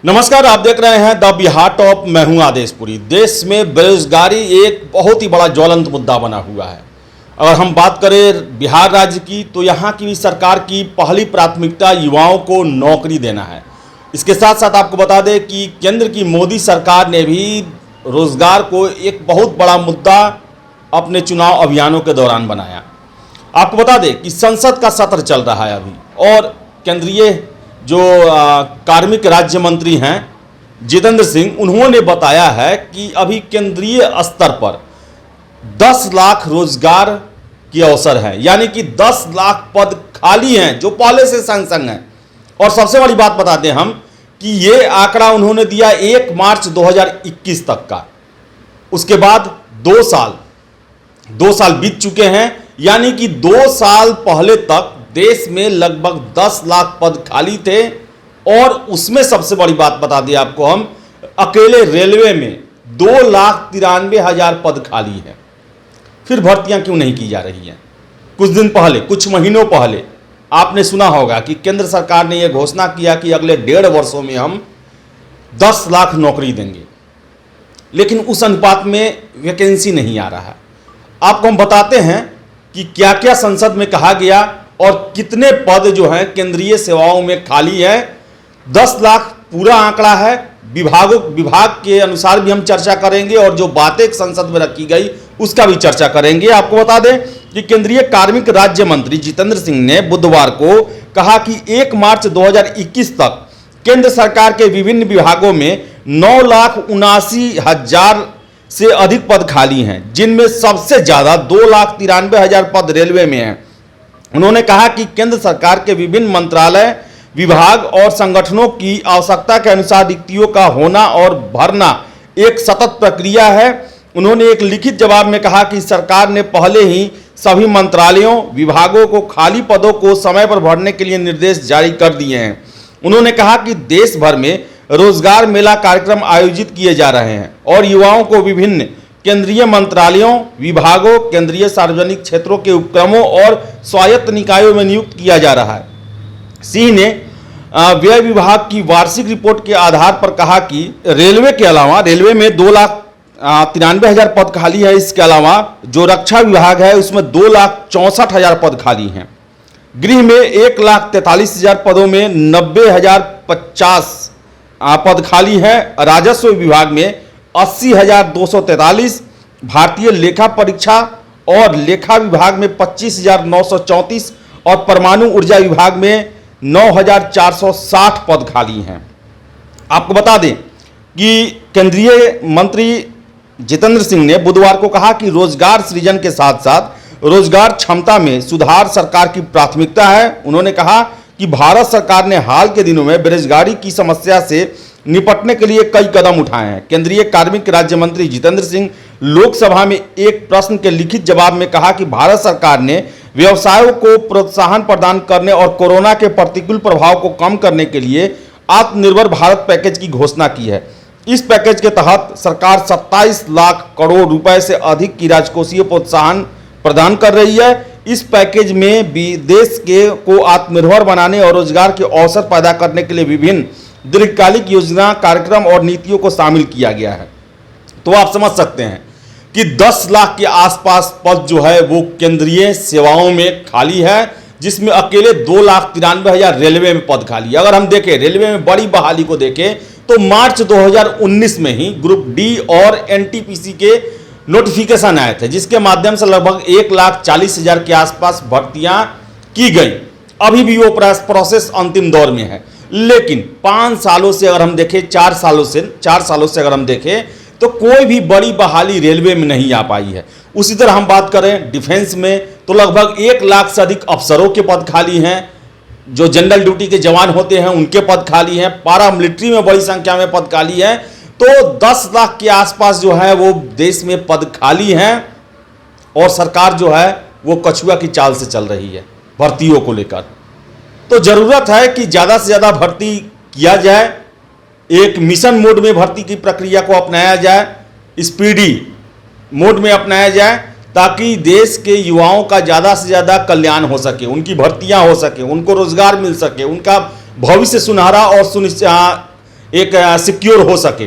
नमस्कार, आप देख रहे हैं द बिहार टॉप। मैं हूं आदेशपुरी। देश में बेरोजगारी एक बहुत ही बड़ा ज्वलंत मुद्दा बना हुआ है। अगर हम बात करें बिहार राज्य की, तो यहां की सरकार की पहली प्राथमिकता युवाओं को नौकरी देना है। इसके साथ साथ आपको बता दें कि केंद्र की मोदी सरकार ने भी रोजगार को एक बहुत बड़ा मुद्दा अपने चुनाव अभियानों के दौरान बनाया। आपको बता दें कि संसद का सत्र चल रहा है अभी, और केंद्रीय जो कार्मिक राज्य मंत्री हैं जितेंद्र सिंह, उन्होंने बताया है कि अभी केंद्रीय स्तर पर 10 लाख रोजगार के अवसर हैं, यानी कि 10 लाख पद खाली हैं जो पहले से संग हैं। और सबसे बड़ी बात बता दें हम कि ये आंकड़ा उन्होंने दिया 1 मार्च 2021 तक का। उसके बाद 2 साल बीत चुके हैं, यानी कि 2 साल पहले तक देश में लगभग 10 लाख पद खाली थे। और उसमें सबसे बड़ी बात बता दी आपको हम, अकेले रेलवे में 2,93,000 पद खाली है। फिर भर्तियां क्यों नहीं की जा रही हैं? कुछ दिन पहले, कुछ महीनों पहले आपने सुना होगा कि केंद्र सरकार ने यह घोषणा किया कि अगले 1.5 वर्षों में हम 10 लाख नौकरी देंगे, लेकिन उस अनुपात में वैकेंसी नहीं आ रहा है। आपको हम बताते हैं कि क्या क्या संसद में कहा गया और कितने पद जो हैं केंद्रीय सेवाओं में खाली है। 10 लाख पूरा आंकड़ा है। विभाग के अनुसार भी हम चर्चा करेंगे, और जो बातें संसद में रखी गई उसका भी चर्चा करेंगे। आपको बता दें कि केंद्रीय कार्मिक राज्य मंत्री जितेंद्र सिंह ने बुधवार को कहा कि 1 मार्च 2021 तक केंद्र सरकार के विभिन्न विभागों में 9,79,000 से अधिक पद खाली हैं, जिनमें सबसे ज्यादा 2,93,000 पद रेलवे में हैं। उन्होंने कहा कि केंद्र सरकार के विभिन्न मंत्रालय, विभाग और संगठनों की आवश्यकता के अनुसार रिक्तियों का होना और भरना एक सतत प्रक्रिया है। उन्होंने एक लिखित जवाब में कहा कि सरकार ने पहले ही सभी मंत्रालयों, विभागों को खाली पदों को समय पर भरने के लिए निर्देश जारी कर दिए हैं। उन्होंने कहा कि देश भर में रोजगार मेला कार्यक्रम आयोजित किए जा रहे हैं और युवाओं को विभिन्न केंद्रीय मंत्रालयों, विभागों, केंद्रीय सार्वजनिक क्षेत्रों के उपक्रमों और स्वायत्त निकायों में नियुक्त किया जा रहा है। सिंह ने व्यय विभाग की वार्षिक रिपोर्ट के आधार पर कहा कि रेलवे में 2,93,000 पद खाली है। इसके अलावा जो रक्षा विभाग है उसमें 2,64,000 पद खाली हैं। गृह में 1,43,000 पदों में 90,050 पद खाली है। राजस्व विभाग में 80,243, भारतीय लेखा परीक्षा और लेखा विभाग में 25,934 और परमाणु ऊर्जा विभाग में 9,460 पद खाली हैं। आपको बता दें कि केंद्रीय मंत्री जितेंद्र सिंह ने बुधवार को कहा कि रोजगार सृजन के साथ साथ रोजगार क्षमता में सुधार सरकार की प्राथमिकता है। उन्होंने कहा कि भारत सरकार ने हाल के दिनों में बेरोजगारी की समस्या से निपटने के लिए कई कदम उठाए हैं। केंद्रीय कार्मिक राज्य मंत्री जितेंद्र सिंह लोकसभा में एक प्रश्न के लिखित जवाब में कहा कि भारत सरकार ने व्यवसायों को प्रोत्साहन प्रदान करने और कोरोना के प्रतिकूल प्रभाव को कम करने के लिए आत्मनिर्भर भारत पैकेज की घोषणा की है। इस पैकेज के तहत सरकार 27 लाख करोड़ रुपए से अधिक की राजकोषीय प्रोत्साहन प्रदान कर रही है। इस पैकेज में भी देश को आत्मनिर्भर बनाने और रोजगार के अवसर पैदा करने के लिए विभिन्न दीर्घकालिक योजना, कार्यक्रम और नीतियों को शामिल किया गया है। तो आप समझ सकते हैं कि 10 लाख के आसपास पद जो है वो केंद्रीय सेवाओं में खाली है, जिसमें अकेले 2,93,000 रेलवे में पद खाली है। अगर हम देखें रेलवे में बड़ी बहाली को देखें तो मार्च 2019 में ही ग्रुप डी और एनटीपीसी के नोटिफिकेशन आए थे, जिसके माध्यम से लगभग 1,40,000 के आसपास भर्तियां की गई। अभी भी वो प्रोसेस अंतिम दौर में है, लेकिन 5 सालों से अगर हम देखें, 4 सालों से अगर हम देखें तो कोई भी बड़ी बहाली रेलवे में नहीं आ पाई है। उसी तरह हम बात करें डिफेंस में तो लगभग 1 लाख से अधिक अफसरों के पद खाली हैं। जो जनरल ड्यूटी के जवान होते हैं उनके पद खाली हैं। पारा मिलिट्री में बड़ी संख्या में पद खाली हैं। तो 10 लाख के आसपास जो है वो देश में पद खाली हैं, और सरकार जो है वो कछुआ की चाल से चल रही है भर्तियों को लेकर। तो जरूरत है कि ज़्यादा से ज़्यादा भर्ती किया जाए, एक मिशन मोड में भर्ती की प्रक्रिया को अपनाया जाए, स्पीडी मोड में अपनाया जाए, ताकि देश के युवाओं का ज़्यादा से ज़्यादा कल्याण हो सके, उनकी भर्तियां हो सके, उनको रोजगार मिल सके, उनका भविष्य सुनहरा और एक सिक्योर हो सके।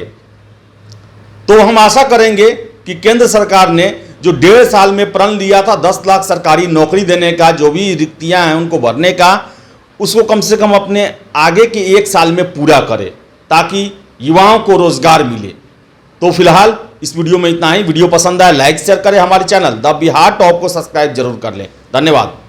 तो हम आशा करेंगे कि केंद्र सरकार ने जो 1.5 साल में प्रण लिया था 10 लाख सरकारी नौकरी देने का, जो भी रिक्तियां हैं उनको भरने का, उसको कम से कम अपने आगे के 1 साल में पूरा करे ताकि युवाओं को रोजगार मिले। तो फिलहाल इस वीडियो में इतना ही। वीडियो पसंद आए लाइक शेयर करें, हमारे चैनल द बिहार टॉप को सब्सक्राइब जरूर कर लें। धन्यवाद।